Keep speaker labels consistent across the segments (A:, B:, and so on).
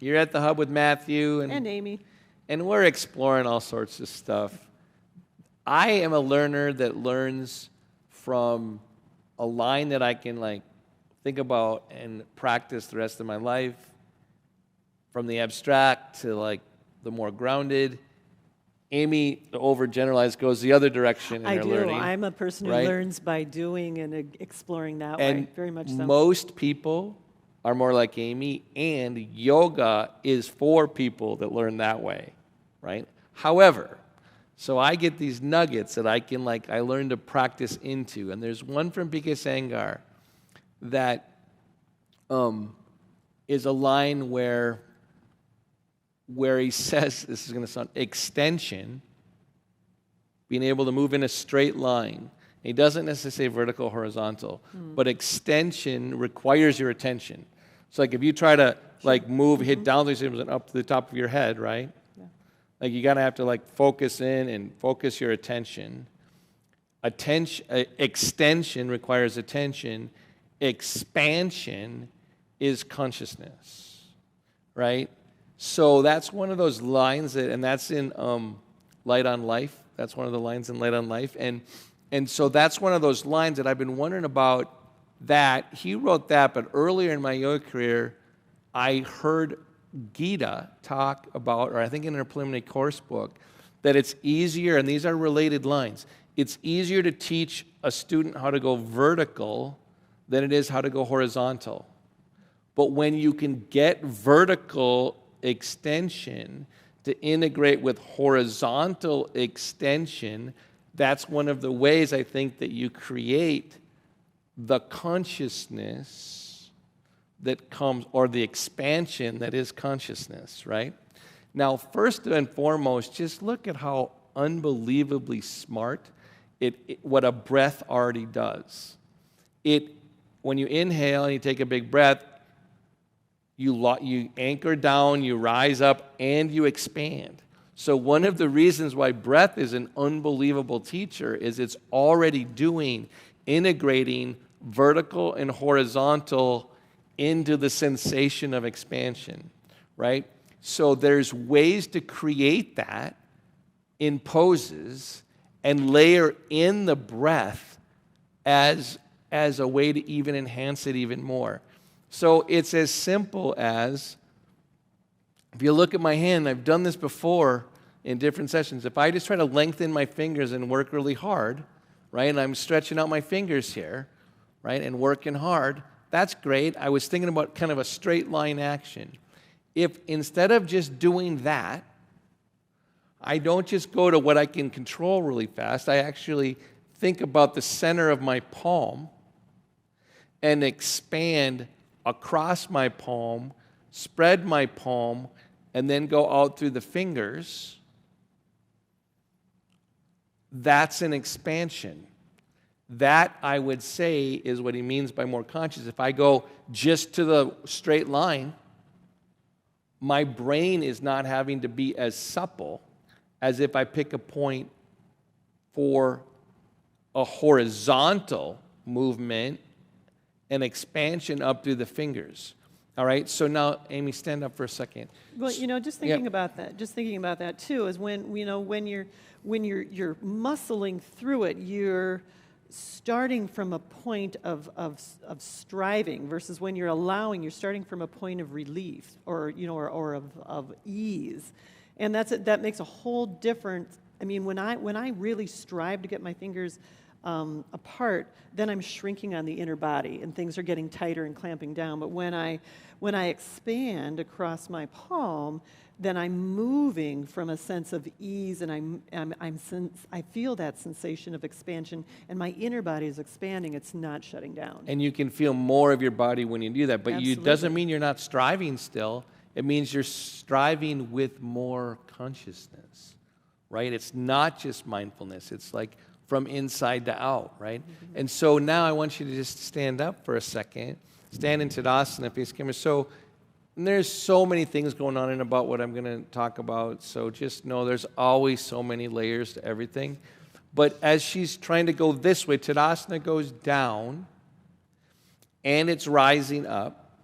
A: You're at the Hub with Matthew
B: And Amy.
A: and we're exploring all sorts of stuff. I am a learner that learns from a line that I can like think about and practice the rest of my life, from the abstract to like the more grounded. Amy, the overgeneralized, goes the other direction in her learning.
B: I'm a person who
A: right?
B: learns by doing and exploring that
A: And
B: way, very much so.
A: most people are more like Amy, and yoga is for people that learn that way, right? However, so I get these nuggets that I learn to practice into. And there's one from P.K. Sangar that is a line where he says, this is going to sound, extension, being able to move in a straight line. He doesn't necessarily say vertical, horizontal, but extension requires your attention. So like if you try to move, hit down and up to the top of your head, right? Yeah. Like you gotta have to focus in and focus your attention. Extension requires attention. Expansion is consciousness, right? So that's one of those lines and that's in Light on Life. That's one of the lines in Light on Life, and so that's one of those lines that I've been wondering about. That he wrote that, but earlier in my yoga career, I heard Gita talk about, or I think in her preliminary course book, that it's easier, and these are related lines, it's easier to teach a student how to go vertical than it is how to go horizontal. But when you can get vertical extension to integrate with horizontal extension, that's one of the ways I think that you create the consciousness that comes, or the expansion that is consciousness, right? Now, first and foremost, just look at how unbelievably smart what a breath already does. When you inhale and you take a big breath, you anchor down, you rise up, and you expand. So one of the reasons why breath is an unbelievable teacher is it's already integrating vertical and horizontal into the sensation of expansion, right? So there's ways to create that in poses and layer in the breath as a way to even enhance it even more. So it's as simple as, if you look at my hand, I've done this before in different sessions. If I just try to lengthen my fingers and work really hard, right, and I'm stretching out my fingers here, right, and working hard, that's great. I was thinking about kind of a straight line action. If instead of just doing that, I don't just go to what I can control really fast, I actually think about the center of my palm and expand across my palm, spread my palm, and then go out through the fingers, that's an expansion. That, I would say, is what he means by more conscious. If I go just to the straight line, my brain is not having to be as supple as if I pick a point for a horizontal movement and expansion up through the fingers. All right, so now, Amy, stand up for a second.
B: Well, just thinking about that too, is when you're muscling through it, you're starting from a point of striving versus when you're starting from a point of relief or of ease, and that makes a whole difference. I mean, when I really strive to get my fingers apart, then I'm shrinking on the inner body and things are getting tighter and clamping down. But when I expand across my palm, then I'm moving from a sense of ease, and I feel that sensation of expansion, and my inner body is expanding. It's not shutting down.
A: And you can feel more of your body when you do that, but it doesn't mean you're not striving still. It means you're striving with more consciousness, right? It's not just mindfulness. It's like from inside to out, right? Mm-hmm. And so now I want you to just stand up for a second. Stand in Tadasana, face camera. So there's so many things going on in about what I'm going to talk about, so just know there's always so many layers to everything. But as she's trying to go this way, Tadasana goes down, and it's rising up,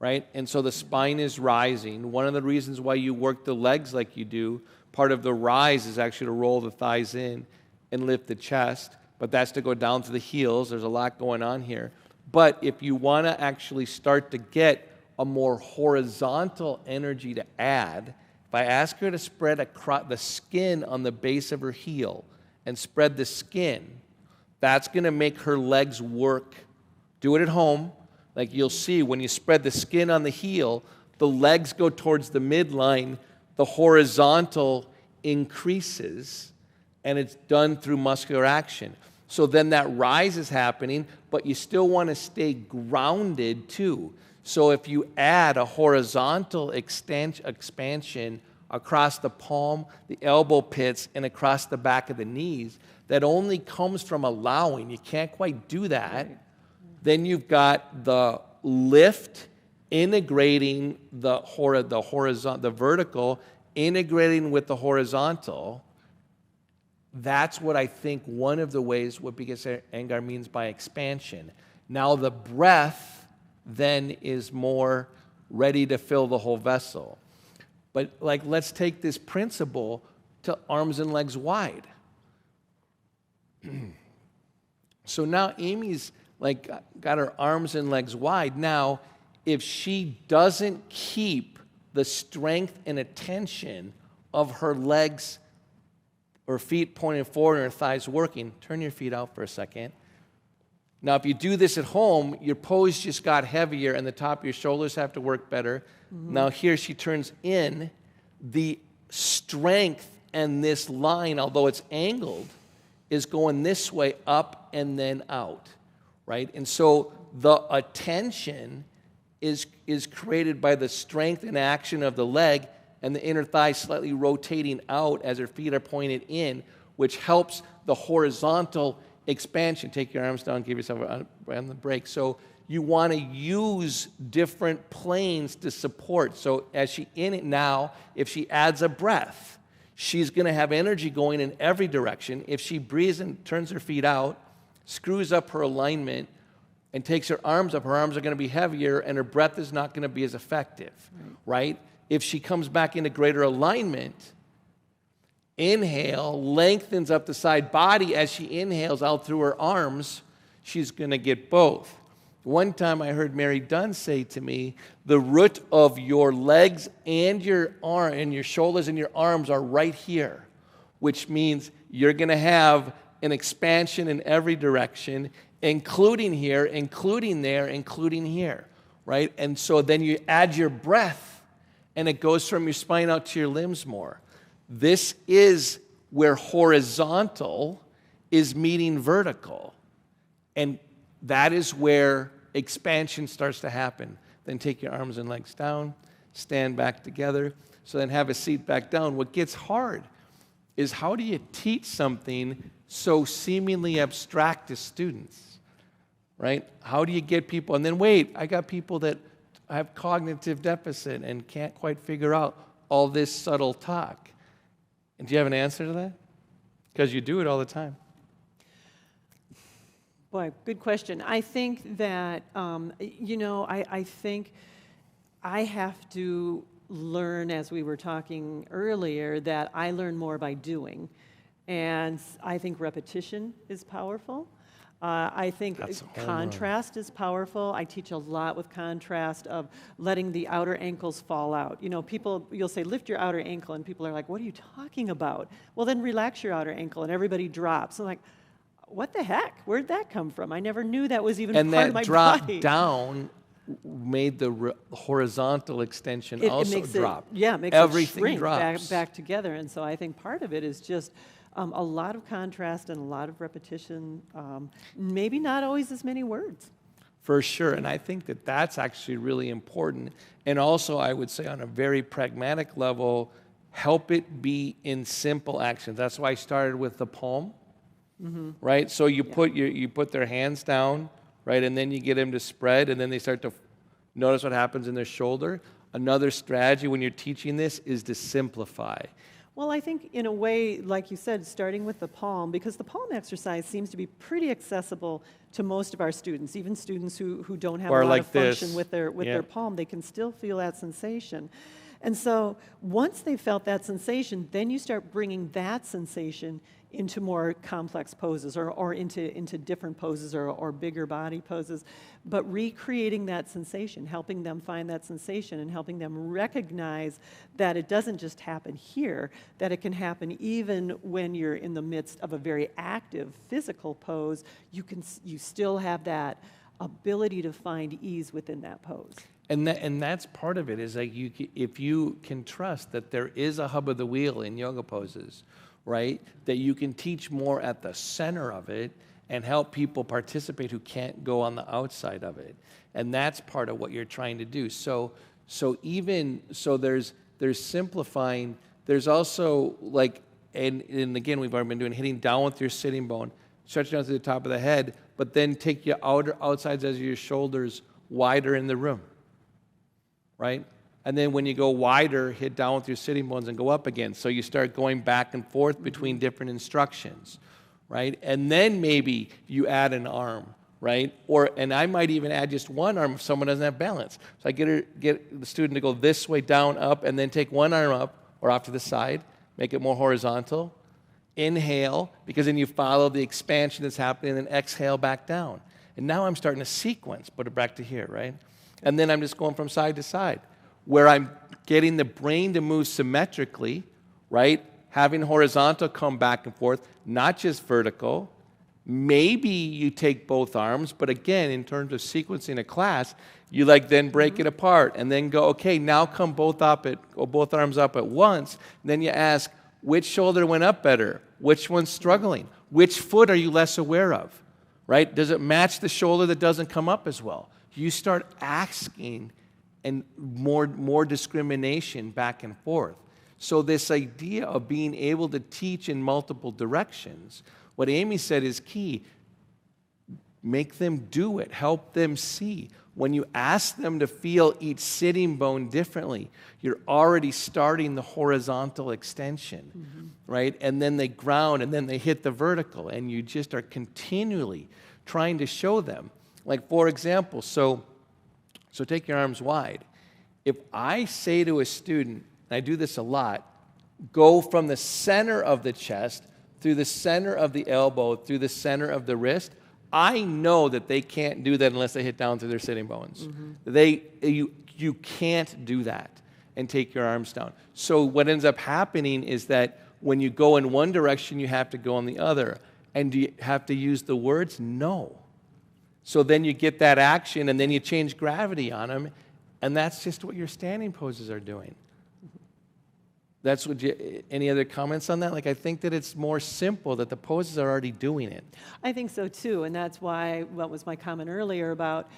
A: right? And so the spine is rising. One of the reasons why you work the legs like you do, part of the rise is actually to roll the thighs in and lift the chest, but that's to go down to the heels. There's a lot going on here. But if you want to actually start to get a more horizontal energy to add, if I ask her to spread across the skin on the base of her heel and spread the skin, that's going to make her legs work. Do it at home. Like you'll see, when you spread the skin on the heel, the legs go towards the midline, the horizontal increases, and it's done through muscular action. So then that rise is happening, but you still want to stay grounded too. So if you add a horizontal expansion across the palm, the elbow pits, and across the back of the knees, that only comes from allowing. You can't quite do that. Right. Then you've got the lift integrating the vertical, integrating with the horizontal. That's what I think one of the ways what Biggest Angar means by expansion. Now the breath then is more ready to fill the whole vessel. But like, let's take this principle to arms and legs wide. So now Amy's like got her arms and legs wide. Now, if she doesn't keep the strength and attention of her legs or feet pointing forward and her thighs working, turn your feet out for a second. Now, if you do this at home, your pose just got heavier and the top of your shoulders have to work better. Mm-hmm. Now here she turns in. The strength and this line, although it's angled, is going this way up and then out, right? And so the attention is created by the strength and action of the leg and the inner thigh slightly rotating out as her feet are pointed in, which helps the horizontal expansion. Take your arms down, give yourself on the break. So you want to use different planes to support. So as she in it now, if she adds a breath, she's going to have energy going in every direction. If she breathes and turns her feet out, screws up her alignment, and takes her arms up, her arms are going to be heavier and her breath is not going to be as effective, right? If she comes back into greater alignment, inhale, lengthens up the side body as she inhales out through her arms, she's going to get both. One time I heard Mary Dunn say to me, the root of your legs and your arm and your shoulders and your arms are right here, which means you're going to have an expansion in every direction, including here, including there, including here, right? And so then you add your breath, and it goes from your spine out to your limbs more. This is where horizontal is meeting vertical, and that is where expansion starts to happen. Then take your arms and legs down, stand back together, so then have a seat back down. What gets hard is how do you teach something so seemingly abstract to students, right? How do you get people, and then wait, I got people that have cognitive deficit and can't quite figure out all this subtle talk. And do you have an answer to that? Because you do it all the time.
B: Boy, good question. I think that, I think I have to learn, as we were talking earlier, that I learn more by doing. And I think repetition is powerful. I think contrast is powerful. I teach a lot with contrast of letting the outer ankles fall out. You know, you'll say, lift your outer ankle, and people are like, what are you talking about? Well, then relax your outer ankle, and everybody drops. I'm like, what the heck? Where'd that come from? I never knew that was even part of my body.
A: And that drop down made the horizontal extension also drop.
B: It makes
A: everything
B: it shrink
A: drops.
B: back together. And so I think part of it is just a lot of contrast and a lot of repetition, maybe not always as many words.
A: For sure, and I think that that's actually really important. And also, I would say on a very pragmatic level, help it be in simple actions. That's why I started with the palm, right? So you put their hands down, right, and then you get them to spread, and then they start to notice what happens in their shoulder. Another strategy when you're teaching this is to simplify.
B: Well, I think in a way, like you said, starting with the palm, because the palm exercise seems to be pretty accessible to most of our students, even students who don't have
A: Or
B: a lot
A: like
B: of function
A: this.
B: with their
A: Yeah.
B: palm, they can still feel that sensation. And so once they felt that sensation, then you start bringing that sensation into more complex poses or into different poses or bigger body poses, but recreating that sensation, helping them find that sensation and helping them recognize that it doesn't just happen here, that it can happen even when you're in the midst of a very active physical pose. You still have that ability to find ease within that pose.
A: And that's part of it, is like if you can trust that there is a hub of the wheel in yoga poses, right? That you can teach more at the center of it and help people participate who can't go on the outside of it. And that's part of what you're trying to do. So there's simplifying. There's also like, and again, we've already been doing hitting down with your sitting bone, stretch down to the top of the head, but then take your outsides of your shoulders wider in the room, right? And then when you go wider, hit down with your sitting bones and go up again. So you start going back and forth between different instructions, right? And then maybe you add an arm, right? And I might even add just one arm if someone doesn't have balance. So I get the student to go this way, down, up, and then take one arm up or off to the side, make it more horizontal. Inhale, because then you follow the expansion that's happening, and then exhale back down. And now I'm starting to sequence, put it back to here, right? And then I'm just going from side to side, where I'm getting the brain to move symmetrically, right? Having horizontal come back and forth, not just vertical. Maybe you take both arms, but again, in terms of sequencing a class, you like then break it apart and then go, okay, now come both arms up at once. And then you ask, which shoulder went up better? Which one's struggling? Which foot are you less aware of, right? Does it match the shoulder that doesn't come up as well? You start asking, and more discrimination back and forth. So this idea of being able to teach in multiple directions, what Amy said is key. Make them do it. Help them see. When you ask them to feel each sitting bone differently, you're already starting the horizontal extension, right? And then they ground, and then they hit the vertical, and you just are continually trying to show them. Like, for example, so take your arms wide. If I say to a student, and I do this a lot, go from the center of the chest, through the center of the elbow, through the center of the wrist, I know that they can't do that unless they hit down through their sitting bones. You can't do that and take your arms down. So what ends up happening is that when you go in one direction, you have to go in the other. And do you have to use the words? No. So then you get that action, and then you change gravity on them, and that's just what your standing poses are doing. That's what any other comments on that? Like, I think that it's more simple, that the poses are already doing it.
B: I think so too, and that's why, what was my comment earlier about,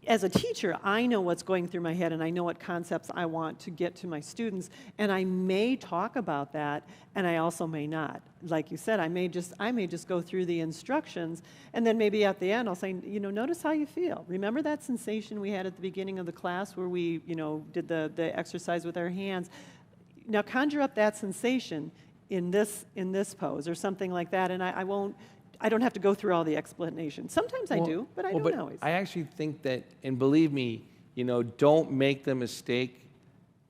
B: as a teacher, I know what's going through my head, and I know what concepts I want to get to my students, and I may talk about that, and I also may not. Like you said, I may just go through the instructions, and then maybe at the end I'll say, notice how you feel. Remember that sensation we had at the beginning of the class where we, did the exercise with our hands? Now conjure up that sensation in this pose or something like that, and I don't have to go through all the explanation. Sometimes I do, but I don't always.
A: I actually think that, and believe me, don't make the mistake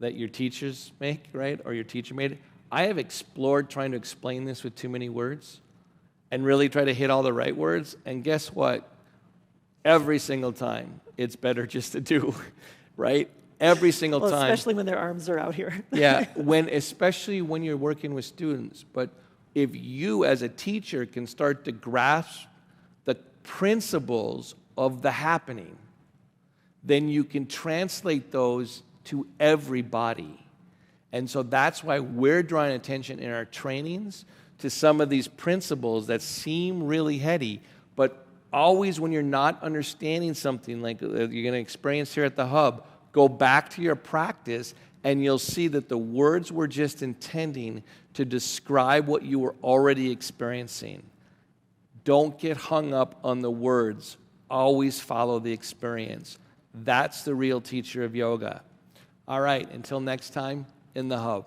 A: that your teachers make, right? Or your teacher made. I have explored trying to explain this with too many words and really try to hit all the right words, and guess what? Every single time, it's better just to do, right? Every single time.
B: Especially when their arms are out here.
A: Yeah, especially when you're working with students. But if you as a teacher can start to grasp the principles of the happening, then you can translate those to everybody. And so that's why we're drawing attention in our trainings to some of these principles that seem really heady, but always when you're not understanding something like you're going to experience here at the Hub, go back to your practice, and you'll see that the words were just intending to describe what you were already experiencing. Don't get hung up on the words. Always follow the experience. That's the real teacher of yoga. All right, until next time, in the Hub.